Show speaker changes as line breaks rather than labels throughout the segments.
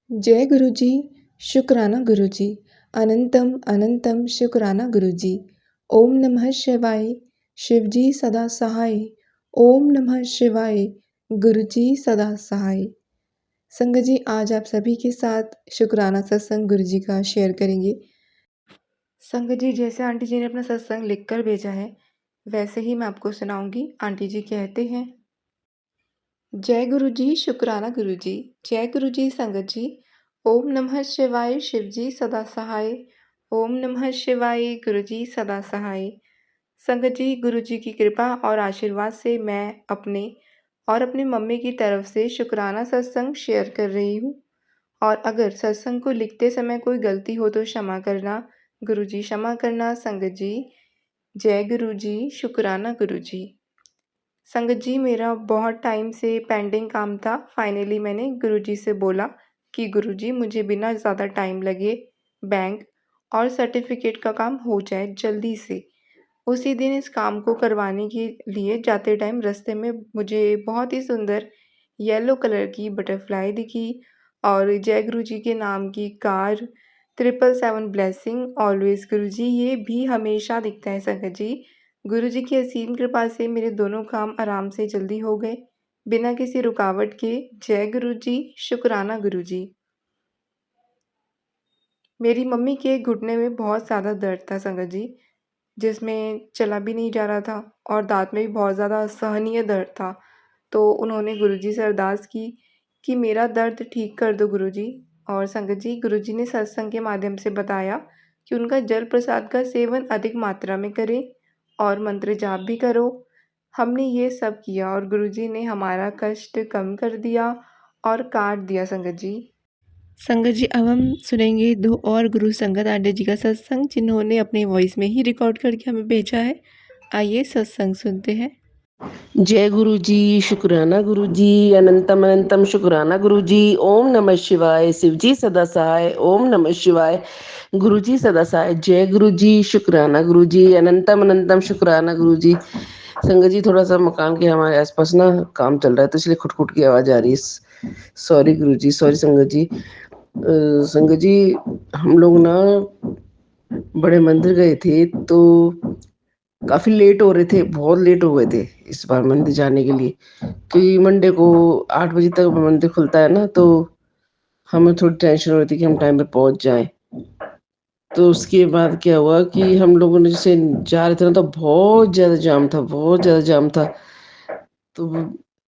जय गुरु जी, शुक्राना गुरु जी, अनंतम अनंतम शुक्राना गुरु जी। ओम नमः शिवाय, शिव जी सदा सहाय। ओम नमः शिवाय, गुरु जी सदा सहाय। संगत जी, आज आप सभी के साथ शुक्राना सत्संग गुरु जी का शेयर करेंगे। संगत जी, जैसे आंटी जी ने अपना सत्संग लिखकर भेजा है, वैसे ही मैं आपको सुनाऊंगी। आंटी जी कहते हैं, जय गुरु जी, शुक्राना गुरु जी। जय गुरु जी संगत जी। ओम नमः शिवाय, शिव जी सदा सहाय। ओम नमः शिवाय, गुरु जी सदा सहाय। संगत जी, गुरु जी की कृपा और आशीर्वाद से मैं अपने और अपनी मम्मी की तरफ से शुक्राना सत्संग शेयर कर रही हूँ। और अगर सत्संग को लिखते समय कोई गलती हो तो क्षमा करना। गुरु जी क्षमा करना। संगत जी, जय गुरु जी, शुक्राना गुरु जी। संगत जी, मेरा बहुत टाइम से पेंडिंग काम था। फाइनली मैंने गुरुजी से बोला कि गुरुजी, मुझे बिना ज़्यादा टाइम लगे बैंक और सर्टिफिकेट का काम हो जाए जल्दी से। उसी दिन इस काम को करवाने के लिए जाते टाइम रास्ते में मुझे बहुत ही सुंदर येलो कलर की बटरफ्लाई दिखी और जय गुरु जी के नाम की कार, 777 ब्लेसिंग ऑलवेज गुरु जी, ये भी हमेशा दिखता है। संगत जी, गुरु जी की असीम कृपा से मेरे दोनों काम आराम से जल्दी हो गए बिना किसी रुकावट के। जय गुरु जी, शुक्राना गुरु जी। मेरी मम्मी के घुटने में बहुत ज़्यादा दर्द था संगत जी, जिसमें चला भी नहीं जा रहा था और दाँत में भी बहुत ज़्यादा असहनीय दर्द था। तो उन्होंने गुरुजी से अरदास की कि मेरा दर्द ठीक कर दो गुरुजी। और संगत जी, गुरुजी ने सत्संग के माध्यम से बताया कि उनका जल प्रसाद का सेवन अधिक मात्रा में करें और मंत्र जाप भी करो। हमने ये सब किया और गुरुजी ने हमारा कष्ट कम कर दिया और काट दिया। संगत जी, अब हम सुनेंगे दो और गुरु संगत आंटे जी का सत्संग, जिन्होंने अपने वॉइस में ही रिकॉर्ड करके हमें भेजा है। आइए सत्संग सुनते हैं।
जय गुरु जी, शुक्राना गुरु जी, अनंतम अनंतम शुक्राना गुरु जी। ओम नमः शिवाय, शिव जी सदा सहाय। ओम नमः शिवाय, गुरु जी सदा सहाय। जय गुरु जी, शुक्राना गुरु जी, अनंतम अनंतम शुक्राना गुरु जी। संगत जी, थोड़ा सा मकान के हमारे आसपास ना काम चल रहा है, तो इसलिए खुट की आवाज आ रही है। सॉरी गुरु जी, सॉरी संगत जी। संगत जी, हम लोग ना बड़े मंदिर गए थे, तो काफी लेट हो रहे थे, बहुत लेट हो गए थे इस बार मंदिर जाने के लिए, क्योंकि मंडे को 8 बजे तक मंदिर खुलता है ना, तो हमें थोड़ी टेंशन हो रही थी कि हम टाइम पे पहुंच जाएं। तो उसके बाद क्या हुआ कि हम लोगों ने जैसे जा रहे थे ना, तो बहुत ज्यादा जाम था, बहुत ज्यादा जाम था। तो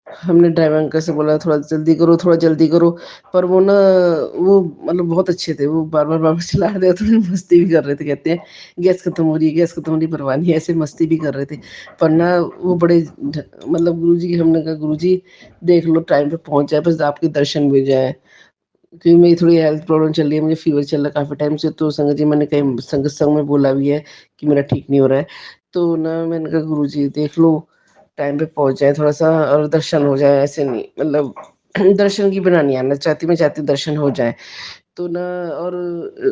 हमने ड्राइवर अंकल से बोला थोड़ा जल्दी करो, थोड़ा जल्दी करो। पर वो ना, वो मतलब बहुत अच्छे थे, वो बार बार चिल्ला रहे थे, थोड़ी मस्ती भी कर रहे थे। कहते हैं गैस खत्म हो रही है, गैस खत्म हो रही है, परवाह नहीं, ऐसे मस्ती भी कर रहे थे। पर ना वो बड़े मतलब गुरु जी, हमने कहा गुरु जी देख लो टाइम पे पहुंच जाए, बस आपके दर्शन भी हो जाए, क्योंकि मेरी थोड़ी हेल्थ प्रॉब्लम चल रही है, मुझे फीवर चल रहा है काफ़ी टाइम से। तो संगत जी, मैंने कहीं संग में बोला भी है कि मेरा ठीक नहीं हो रहा है। तो ना मैंने कहा गुरु जी देख लो टाइम पे पहुंच जाए थोड़ा सा, और दर्शन हो जाए, ऐसे नहीं मतलब दर्शन की बिना नहीं आना चाहती, मैं चाहती हूँ दर्शन हो जाए। तो ना, और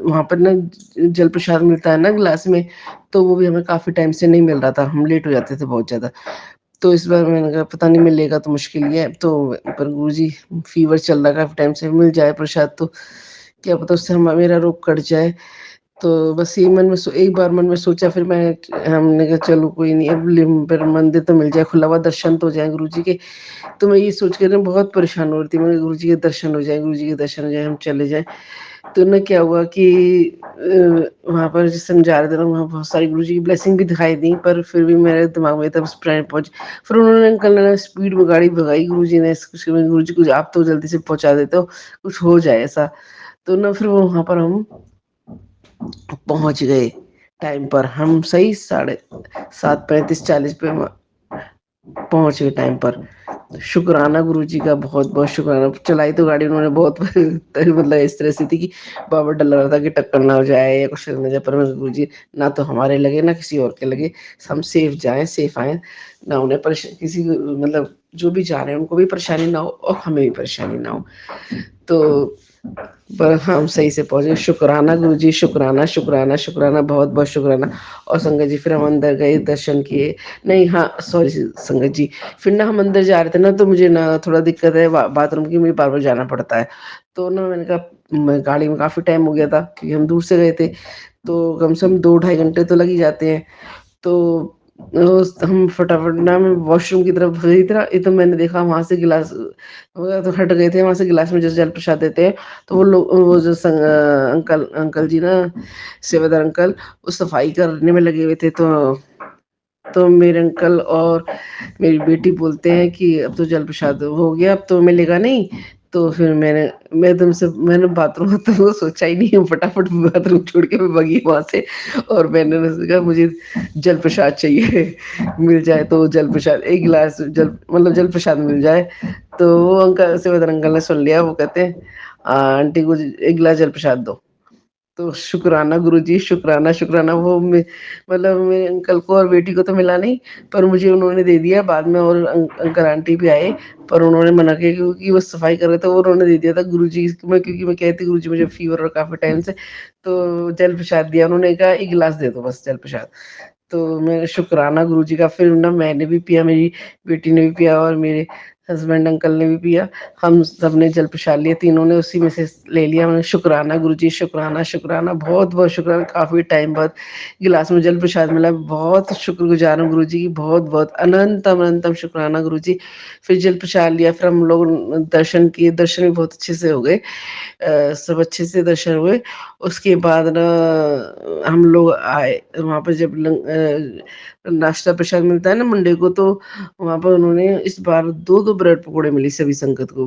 वहाँ पर ना जल प्रसाद मिलता है ना गिलास में, तो वो भी हमें काफ़ी टाइम से नहीं मिल रहा था, हम लेट हो जाते थे बहुत ज़्यादा। तो इस बार मैंने कहा पता नहीं मिलेगा तो मुश्किल ही है, तो पर गुरुजी फीवर चल रहा है काफी टाइम से, मिल जाए प्रसाद तो क्या पता उससे मेरा रोग कट जाए। तो बस ये मन में एक बार मन में सोचा, फिर मैं हमने कहा चलो कोई नहीं, अब पर मंदिर तो मिल जाए, खुला हुआ दर्शन तो हो जाए गुरु जी के। तो मैं ये सोच कर ना बहुत परेशान हो रही थी, मैं गुरु जी के दर्शन हो जाए, गुरु जी के दर्शन हो जाए, हम चले जाए। तो ना क्या हुआ कि वहाँ पर जिस समय जा रहे थे ना, वहाँ बहुत सारी गुरु जी की ब्लेसिंग भी दिखाई दी, पर फिर भी मेरे दिमाग में तब स्प्रेड पहुंच। फिर उन्होंने अंकल ने स्पीड में गाड़ी भगाई, गुरु जी ने गुरु जी कुछ आप तो जल्दी से पहुंचा देते हो, कुछ हो जाए ऐसा। तो ना फिर वो वहाँ पर हम पहुंच गए टाइम पर, हम सही 7:35-40 पे पहुंच गए टाइम पर। शुक्राना गुरुजी का, बहुत बहुत शुक्राना। चलाई तो गाड़ी उन्होंने बहुत मतलब इस तरह से थी कि बाबा डर लग रहा था कि टक्कर ना हो जाए या कुछ ना जाए, पर गुरुजी ना तो हमारे लगे ना किसी और के लगे, हम सेफ जाएं सेफ आए, ना उन्हें किसी मतलब जो भी जा रहे हैं उनको भी परेशानी ना हो और हमें भी परेशानी ना हो। तो पर हम सही से पहुँचे। शुक्राना गुरुजी, शुक्राना, शुक्राना, शुक्राना, बहुत-बहुत शुक्राना। और संगत जी फिर हम अंदर गए, दर्शन किए। नहीं, हाँ, सॉरी संगत जी, फिर ना हम अंदर जा रहे थे ना, तो मुझे ना थोड़ा दिक्कत है बाथरूम की, मुझे बार-बार जाना पड़ता है। तो ना मैंने कहा, मैं गाड़ी में काफ़ी टाइम हो गया था क्योंकि हम दूर से गए थे, तो कम से कम 2 ढाई घंटे तो लग ही जाते हैं। तो हम फटाफट ना, मैं वॉशरूम की तरफ गई थी ना, ये तो मैंने देखा वहाँ से गिलास तो हट गए थे, वहाँ से गिलास में जैसे जल प्रसाद देते हैं, तो वो लोग, वो जो अंकल अंकल जी ना, सेवादार अंकल, वो सफाई करने में लगे हुए थे। तो मेरे अंकल और मेरी बेटी बोलते हैं कि अब तो जल प्रसाद हो गया, अब तो मिलेगा नहीं। तो फिर मैंने बाथरूम तो वो सोचा ही नहीं, फटाफट बाथरूम छोड़ के मैं भगी वहाँ से। और मैंने उनसे कहा, मुझे जल प्रसाद चाहिए, मिल जाए तो जल प्रसाद, एक गिलास जल, मतलब जल प्रसाद मिल जाए। तो वो अंकल, सेवादार अंकल ने सुन लिया, वो कहते हैं, आंटी को एक गिलास जल प्रसाद दो। तो शुक्राना गुरुजी, शुक्राना, शुक्राना। वो मतलब मेरे अंकल को और बेटी को तो मिला नहीं, पर मुझे उन्होंने दे दिया बाद में। और अंकल आंटी भी आए, पर उन्होंने मना किया क्योंकि वो सफाई कर रहे थे, वो उन्होंने दे दिया था गुरुजी मैं, क्योंकि मैं कहती गुरुजी मुझे फीवर और काफी टाइम से। तो जल प्रसाद दिया, उन्होंने कहा एक गिलास दे दो बस जल प्रसाद। तो मैं शुक्राना गुरुजी का। फिर ना मैंने भी पिया, मेरी बेटी ने भी पिया और मेरे हस्बैंड अंकल ने भी पिया। हम सबने जल प्रसाद लिया, तीनों ने उसी में से ले लिया। मैंने शुक्राना गुरुजी, शुक्राना, शुक्राना, बहुत-बहुत शुक्राना। काफ़ी टाइम बाद गिलास में जल प्रसाद मिला। बहुत शुक्रगुज़ार हूँ गुरुजी की, बहुत-बहुत अनंतम अनंतम शुक्राना गुरुजी। फिर जल प्रसाद लिया, फिर हम लोग दर्शन किए, दर्शन भी बहुत अच्छे से हो गए। सब अच्छे से दर्शन हुए। उसके बाद ना हम लोग आए वहाँ पर, जब नाश्ता प्रसाद मिलता है ना मंडे को, तो वहाँ पर उन्होंने इस बार 2-2 ब्रेड पकौड़े मिली सभी संगत को।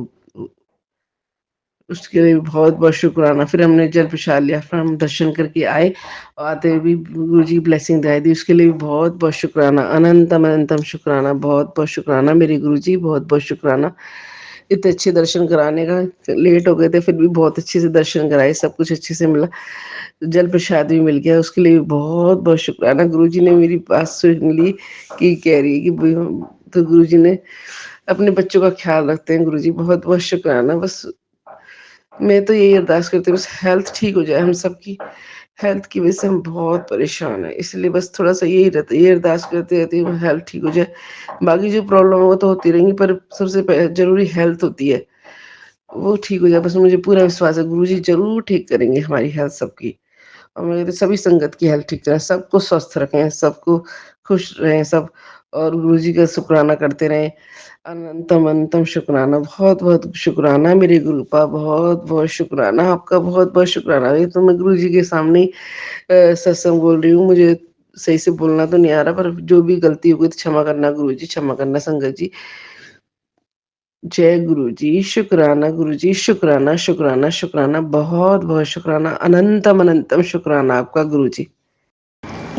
उसके लिए बहुत-बहुत शुक्राना। फिर हमने जल प्रसाद लिया, फिर हम दर्शन करके आए। आते हुए भी गुरु जी की ब्लेसिंग दिलाई दी, उसके लिए भी बहुत-बहुत शुक्राना। अनंतम अनंतम शुक्राना, बहुत-बहुत शुक्राना मेरे गुरु जी, बहुत-बहुत शुक्राना। इतने अच्छे दर्शन कराने का, लेट हो गए थे फिर भी बहुत अच्छे से दर्शन कराए, सब कुछ अच्छे से मिला। जल प्रसाद भी मिल गया, उसके लिए भी बहुत-बहुत शुक्राना। गुरुजी ने मेरी बात सुन ली कि कह रही है कि तो गुरुजी ने अपने बच्चों का ख्याल रखते हैं गुरुजी, बहुत-बहुत शुक्राना। बस मैं तो यही अरदास करती हूँ, बस हेल्थ ठीक हो जाए हम सबकी। हेल्थ की वजह से हम बहुत परेशान हैं, इसलिए बस थोड़ा-सा यही रहता है, ये अरदास करती रहती हूँ हेल्थ ठीक हो जाए। बाकी जो प्रॉब्लम है वो तो होती रहेंगी, पर सबसे ज़रूरी हेल्थ होती है, वो ठीक हो जाए, बस मुझे पूरा विश्वास है गुरुजी ज़रूर ठीक करेंगे हमारी हेल्थ सबकी। और मैं कहती हूँ सभी संगत की हेल्थ ठीक रहे, सबको स्वस्थ रखें, सबको खुश रहें सब, और गुरुजी का शुक्राना करते रहें। अनंतम अनंतम शुक्राना, बहुत-बहुत शुक्राना मेरे गुरुपा, बहुत-बहुत शुक्राना, आपका बहुत-बहुत शुक्राना। ये तो मैं गुरुजी के सामने ही सत्संग बोल रही हूँ, मुझे सही से बोलना तो नहीं आ रहा, पर जो भी गलती हो गई तो क्षमा करना गुरुजी, क्षमा करना संगत जी। जय गुरुजी, शुक्राना गुरुजी, शुक्राना, शुक्राना, शुक्राना, बहुत-बहुत शुक्राना, अनंतम अनंतम शुक्राना आपका गुरुजी।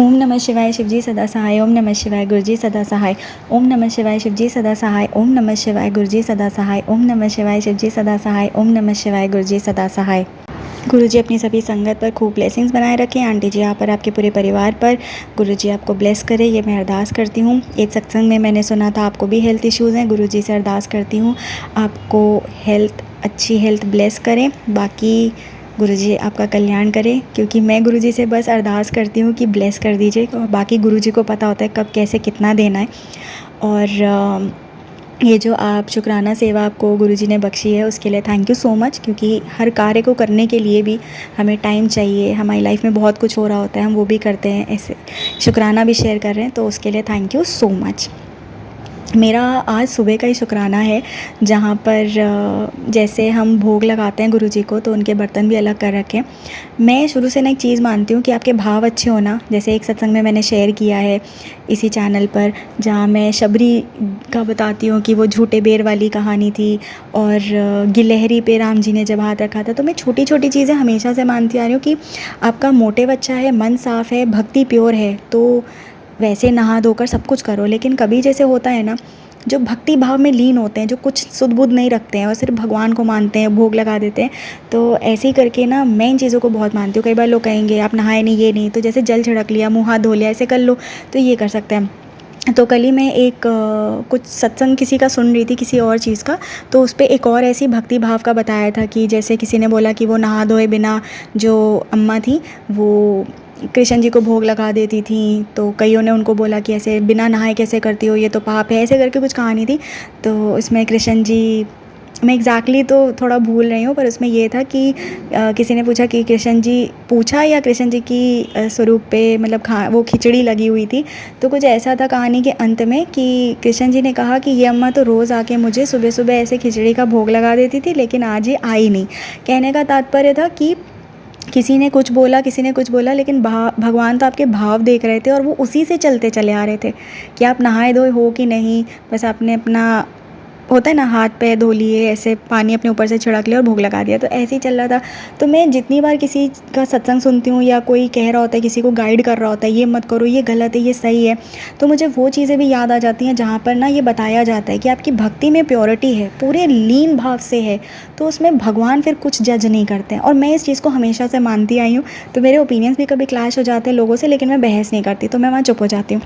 ओम नमः शिवाय शिवजी सदा सहाय। ओम नमः शिवाय गुरुजी सदा सहाय। ओम नमः शिवाय शिवजी सदा सहाय। ओम नमः शिवाय गुरुजी सदा सहाय। ओम नमः शिवाय शिवजी सदा सहाय। ओम नमः शिवाय गुरुजी सदा सहाय। गुरुजी अपनी सभी संगत पर खूब ब्लेसिंग्स बनाए रखें। आंटी जी आप पर, आपके पूरे परिवार पर गुरुजी आपको ब्लेस करे, ये मैं अरदास करती हूँ। एक सत्संग में मैंने सुना था आपको भी हेल्थ इश्यूज़ हैं, गुरुजी से अरदास करती हूँ आपको अच्छी हेल्थ ब्लेस करें। बाकी गुरुजी आपका कल्याण करें, क्योंकि मैं गुरुजी से बस अरदास करती हूँ कि ब्लेस कर दीजिए, और बाकी गुरुजी को पता होता है कब कैसे कितना देना है। और ये जो आप शुक्राना सेवा आपको गुरुजी ने बख्शी है, उसके लिए थैंक यू सो मच, क्योंकि हर कार्य को करने के लिए भी हमें टाइम चाहिए। हमारी लाइफ में बहुत कुछ हो रहा होता है, हम वो भी करते हैं, ऐसे शुक्राना भी शेयर कर रहे हैं, तो उसके लिए थैंक यू सो मच। मेरा आज सुबह का ही शुक्राना है, जहाँ पर जैसे हम भोग लगाते हैं गुरुजी को, तो उनके बर्तन भी अलग कर रखे हैं। मैं शुरू से ना एक चीज़ मानती हूँ कि आपके भाव अच्छे होना, जैसे एक सत्संग में मैंने शेयर किया है इसी चैनल पर, जहाँ मैं शबरी का बताती हूँ कि वो झूठे बेर वाली कहानी थी, और गिलहरी पे राम जी ने जब हाथ रखा था। तो मैं छोटी छोटी चीज़ें हमेशा से मानती आ रही हूँ कि आपका मोटिव अच्छा है, मन साफ़ है, भक्ति प्योर है, तो वैसे नहा धोकर सब कुछ करो। लेकिन कभी जैसे होता है ना, जो भक्ति भाव में लीन होते हैं, जो कुछ सुध बुध नहीं रखते हैं और सिर्फ भगवान को मानते हैं, भोग लगा देते हैं, तो ऐसे ही करके ना मैं इन चीज़ों को बहुत मानती हूँ। कई बार लोग कहेंगे आप नहाए नहीं, ये नहीं, तो जैसे जल छिड़क लिया, मुँह हाथ धो लिया, ऐसे कर लो, तो ये कर सकते हैं। तो कल ही मैं एक कुछ सत्संग किसी का सुन रही थी, किसी और चीज़ का, तो उस पे एक और ऐसी भक्ति भाव का बताया था कि जैसे किसी ने बोला कि वो नहा धोए बिना, जो अम्मा थी वो कृष्ण जी को भोग लगा देती थी, तो कईयों ने उनको बोला कि ऐसे बिना नहाए कैसे करती हो, ये तो पाप है, ऐसे करके कुछ कहानी थी। तो इसमें कृष्ण जी, मैं एग्जैक्टली तो थोड़ा भूल रही हूँ, पर उसमें ये था कि किसी ने पूछा कि कृष्ण जी पूछा या कृष्ण जी की स्वरूप पे मतलब वो खिचड़ी लगी हुई थी। तो कुछ ऐसा था कहानी के अंत में कि कृष्ण जी ने कहा कि ये अम्मा तो रोज़ आके मुझे सुबह सुबह ऐसे खिचड़ी का भोग लगा देती थी, लेकिन आज ये आई नहीं। कहने का तात्पर्य था कि किसी ने कुछ बोला, किसी ने कुछ बोला, लेकिन भगवान तो आपके भाव देख रहे थे और वो उसी से चलते चले आ रहे थे कि आप नहाए धोए हो कि नहीं, बस आपने अपना होता है ना हाथ पैर धो लिए, ऐसे पानी अपने ऊपर से छिड़क लिया और भोग लगा दिया, तो ऐसे ही चल रहा था। तो मैं जितनी बार किसी का सत्संग सुनती हूँ या कोई कह रहा होता है, किसी को गाइड कर रहा होता है, ये मत करो, ये गलत है, ये सही है, तो मुझे वो चीज़ें भी याद आ जाती हैं जहाँ पर ना ये बताया जाता है कि आपकी भक्ति में प्योरिटी है, पूरे लीन भाव से है, तो उसमें भगवान फिर कुछ जज नहीं करते हैं। और मैं इस चीज़ को हमेशा से मानती आई हूँ। तो मेरे ओपिनियंस भी कभी क्लैश हो जाते हैं लोगों से, लेकिन मैं बहस नहीं करती, तो मैं वहाँ चुप हो जाती हूँ।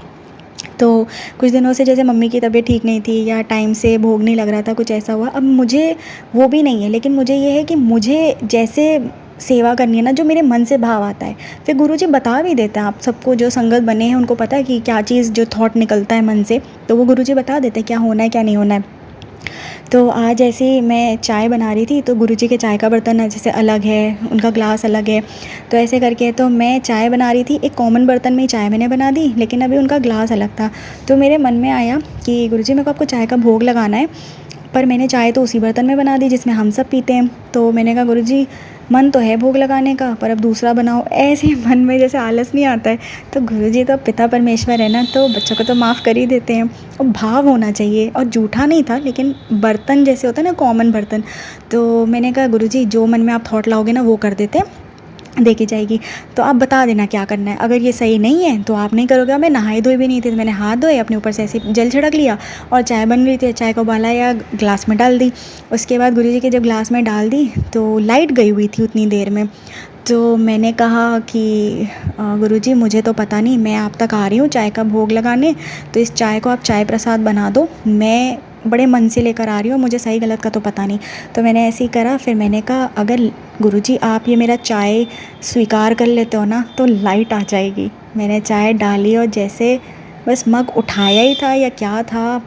तो कुछ दिनों से जैसे मम्मी की तबीयत ठीक नहीं थी या टाइम से भोग नहीं लग रहा था, कुछ ऐसा हुआ। अब मुझे वो भी नहीं है, लेकिन मुझे ये है कि मुझे जैसे सेवा करनी है ना, जो मेरे मन से भाव आता है, फिर गुरुजी बता भी देते हैं। आप सबको जो संगत बने हैं उनको पता है कि क्या चीज़ जो थॉट निकलता है मन से, तो वो गुरुजी बता देते हैं क्या होना है क्या नहीं होना है। तो आज ऐसे ही मैं चाय बना रही थी, तो गुरुजी के चाय का बर्तन जैसे अलग है, उनका ग्लास अलग है, तो ऐसे करके तो मैं चाय बना रही थी, एक कॉमन बर्तन में ही चाय मैंने बना दी, लेकिन अभी उनका ग्लास अलग था। तो मेरे मन में आया कि गुरुजी मेरे को आपको चाय का भोग लगाना है, पर मैंने चाय तो उसी बर्तन में बना दी जिसमें हम सब पीते हैं। तो मैंने कहा गुरुजी मन तो है भोग लगाने का, पर अब दूसरा बनाओ। ऐसे ही मन में जैसे आलस नहीं आता है, तो गुरुजी तो पिता परमेश्वर है ना, तो बच्चों को तो माफ़ कर ही देते हैं। और भाव होना चाहिए, और जूठा नहीं था, लेकिन बर्तन जैसे होता है ना कॉमन बर्तन। तो मैंने कहा गुरुजी जो मन में आप थॉट लाओगे ना वो कर देते हैं, देखी जाएगी, तो आप बता देना क्या करना है। अगर ये सही नहीं है तो आप नहीं करोगे। मैं नहाए धोए भी नहीं थी, तो मैंने हाथ धोए, अपने ऊपर से ऐसे जल छिड़क लिया, और चाय बन रही थी, चाय को उबाला या ग्लास में डाल दी। उसके बाद गुरुजी के जब ग्लास में डाल दी तो लाइट गई हुई थी उतनी देर में। तो मैंने कहा कि गुरुजी मुझे तो पता नहीं, मैं आप तक आ रही हूँ चाय का भोग लगाने, तो इस चाय को आप चाय प्रसाद बना दो, मैं बड़े मन से लेकर आ रही हूँ, मुझे सही गलत का तो पता नहीं। तो मैंने ऐसे ही करा। फिर मैंने कहा अगर गुरुजी आप ये मेरा चाय स्वीकार कर लेते हो ना, तो लाइट आ जाएगी। मैंने चाय डाली और जैसे बस मग उठाया ही था या क्या था,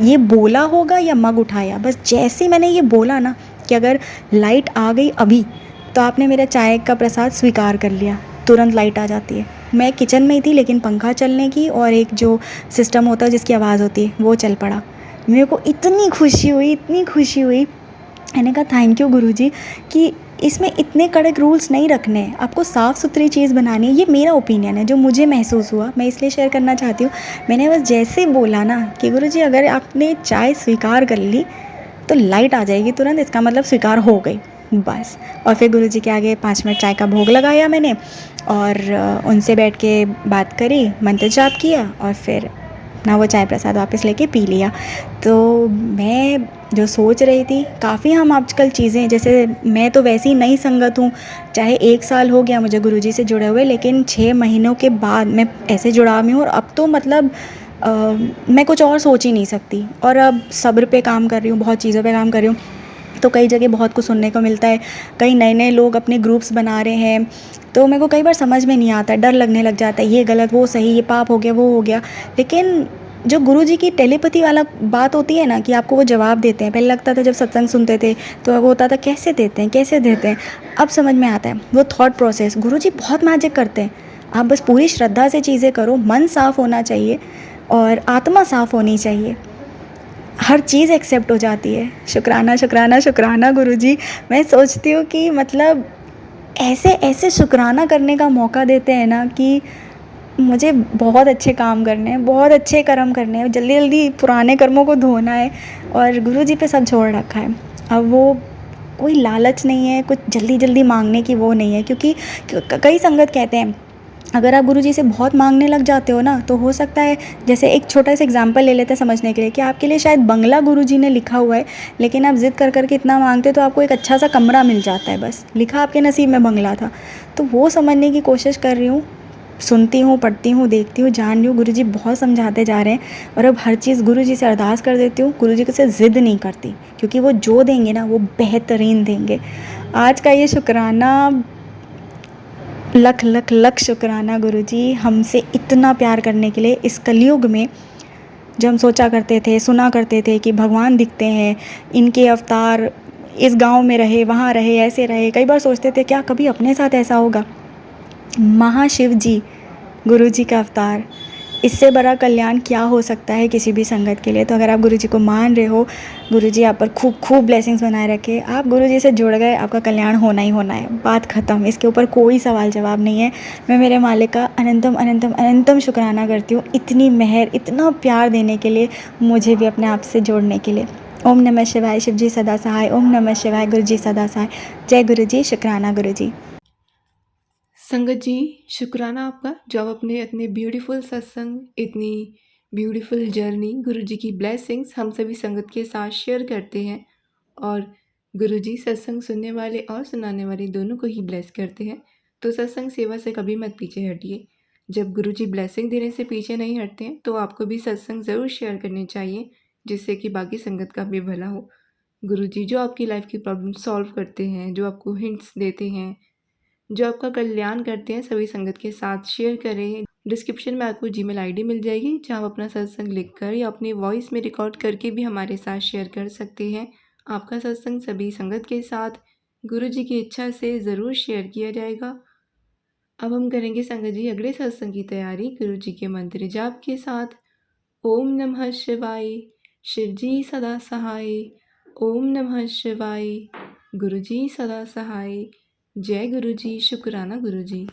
ये बोला होगा या मग उठाया, बस जैसे मैंने ये बोला ना कि अगर लाइट आ गई अभी, तो आपने मेरा चाय का प्रसाद स्वीकार कर लिया, तुरंत लाइट आ जाती है। मैं किचन में ही थी, लेकिन पंखा चलने की और एक जो सिस्टम होता है जिसकी आवाज़ होती है वो चल पड़ा। मेरे को इतनी खुशी हुई, इतनी खुशी हुई। मैंने कहा थैंक यू गुरुजी कि इसमें इतने कड़क रूल्स नहीं रखने, आपको साफ़ सुथरी चीज़ बनानी है। ये मेरा ओपिनियन है, जो मुझे महसूस हुआ, मैं इसलिए शेयर करना चाहती हूँ। मैंने बस जैसे बोला ना कि गुरुजी अगर आपने चाय स्वीकार कर ली तो लाइट आ जाएगी तुरंत, इसका मतलब स्वीकार हो गई, बस। और फिर गुरुजी के आगे 5 मिनट चाय का भोग लगाया मैंने, और उनसे बैठ के बात करी, मंत्र जाप किया, और फिर ना वो चाय प्रसाद वापस लेके पी लिया। तो मैं जो सोच रही थी, काफ़ी हम आजकल चीज़ें, जैसे मैं तो वैसी नई संगत हूँ, चाहे 1 साल हो गया मुझे गुरुजी से जुड़े हुए, लेकिन 6 महीनों के बाद मैं ऐसे जुड़ाव में हूँ, और अब तो मतलब मैं कुछ और सोच ही नहीं सकती। और अब सब्र पे काम कर रही हूँ, बहुत चीज़ों पे काम कर रही हूँ, तो कई जगह बहुत कुछ सुनने को मिलता है, कई नए लोग अपने ग्रुप्स बना रहे हैं, तो मेरे को कई बार समझ में नहीं आता है, डर लगने लग जाता है, ये गलत वो सही, ये पाप हो गया वो हो गया। लेकिन जो गुरुजी की टेलीपैथी वाला बात होती है ना कि आपको वो जवाब देते हैं, पहले लगता था जब सत्संग सुनते थे तो वो होता था कैसे देते हैं कैसे देते हैं, अब समझ में आता है वो थॉट प्रोसेस। गुरुजी बहुत मैजिक करते हैं, आप बस पूरी श्रद्धा से चीज़ें करो, मन साफ़ होना चाहिए और आत्मा साफ़ होनी चाहिए, हर चीज़ एक्सेप्ट हो जाती है। शुक्राना शुक्राना शुक्राना गुरुजी। मैं सोचती हूँ कि मतलब ऐसे ऐसे शुक्राना करने का मौका देते हैं ना कि मुझे बहुत अच्छे काम करने हैं, बहुत अच्छे कर्म करने हैं, जल्दी जल्दी पुराने कर्मों को धोना है, और गुरुजी पे सब छोड़ रखा है। अब वो कोई लालच नहीं है, कुछ जल्दी जल्दी मांगने की वो नहीं है, क्योंकि कई संगत कहते हैं अगर आप गुरुजी से बहुत मांगने लग जाते हो ना, तो हो सकता है, जैसे एक छोटा सा एग्जांपल ले लेते हैं समझने के लिए, कि आपके लिए शायद बंगला गुरुजी ने लिखा हुआ है, लेकिन आप ज़िद कर करके इतना मांगते हो तो आपको एक अच्छा सा कमरा मिल जाता है, बस लिखा आपके नसीब में बंगला था। तो वो समझने की कोशिश कर रही हूँ सुनती हूँ, पढ़ती हूँ, देखती हूँ, जान रही हूँ गुरुजी बहुत समझाते जा रहे हैं और अब हर चीज़ गुरुजी से अरदास कर देती हूँ। गुरुजी से ज़िद नहीं करती क्योंकि वो जो देंगे ना वो बेहतरीन देंगे। आज का ये शुक्राना लख लख लख शुक्राना गुरुजी हमसे इतना प्यार करने के लिए। इस कलयुग में जो हम सोचा करते थे, सुना करते थे कि भगवान दिखते हैं, इनके अवतार इस गांव में रहे, वहाँ रहे, ऐसे रहे, कई बार सोचते थे क्या कभी अपने साथ ऐसा होगा। महाशिव जी गुरुजी का अवतार, इससे बड़ा कल्याण क्या हो सकता है किसी भी संगत के लिए। तो अगर आप गुरुजी को मान रहे हो, गुरुजी आप पर खूब खूब ब्लेसिंग्स बनाए रखे। आप गुरुजी से जुड़ गए, आपका कल्याण होना ही होना है, बात ख़त्म। इसके ऊपर कोई सवाल जवाब नहीं है। मैं मेरे मालिक का अनंतम अनंतम अनंतम शुक्राना करती हूँ इतनी मेहर, इतना प्यार देने के लिए, मुझे भी अपने आप से जोड़ने के लिए। ओम नमः शिवाय, शिव जी सदा सहाय। ओम नमः शिवाय, गुरु जी सदा सहाय। जय गुरु जी, शुक्राना गुरु जी।
संगत जी, शुक्राना आपका जो आप अपने इतने ब्यूटीफुल सत्संग, इतनी ब्यूटीफुल जर्नी, गुरुजी की ब्लेसिंग्स हम सभी संगत के साथ शेयर करते हैं और गुरुजी सत्संग सुनने वाले और सुनाने वाले दोनों को ही ब्लेस करते हैं। तो सत्संग सेवा से कभी मत पीछे हटिए। जब गुरुजी ब्लेसिंग देने से पीछे नहीं हटते हैं तो आपको भी सत्संग ज़रूर शेयर करने चाहिए, जिससे कि बाकी संगत का भी भला हो। गुरुजी जो आपकी लाइफ की प्रॉब्लम सॉल्व करते हैं, जो आपको हिंट्स देते हैं, जो आपका कल्याण करते हैं, सभी संगत के साथ शेयर करें। डिस्क्रिप्शन में आपको जीमेल आईडी मिल जाएगी, जहाँ आप अपना सत्संग लिखकर या अपनी वॉइस में रिकॉर्ड करके भी हमारे साथ शेयर कर सकते हैं। आपका सत्संग सभी संगत के साथ गुरुजी की इच्छा से ज़रूर शेयर किया जाएगा। अब हम करेंगे संगत जी अगले सत्संग की तैयारी गुरुजी के मंत्र जाप के साथ। ओम नमः शिवाय, शिव जी सदा सहाय। ओम नमः शिवाय, गुरुजी सदा सहाय। जय गुरुजी, शुक्राना गुरुजी।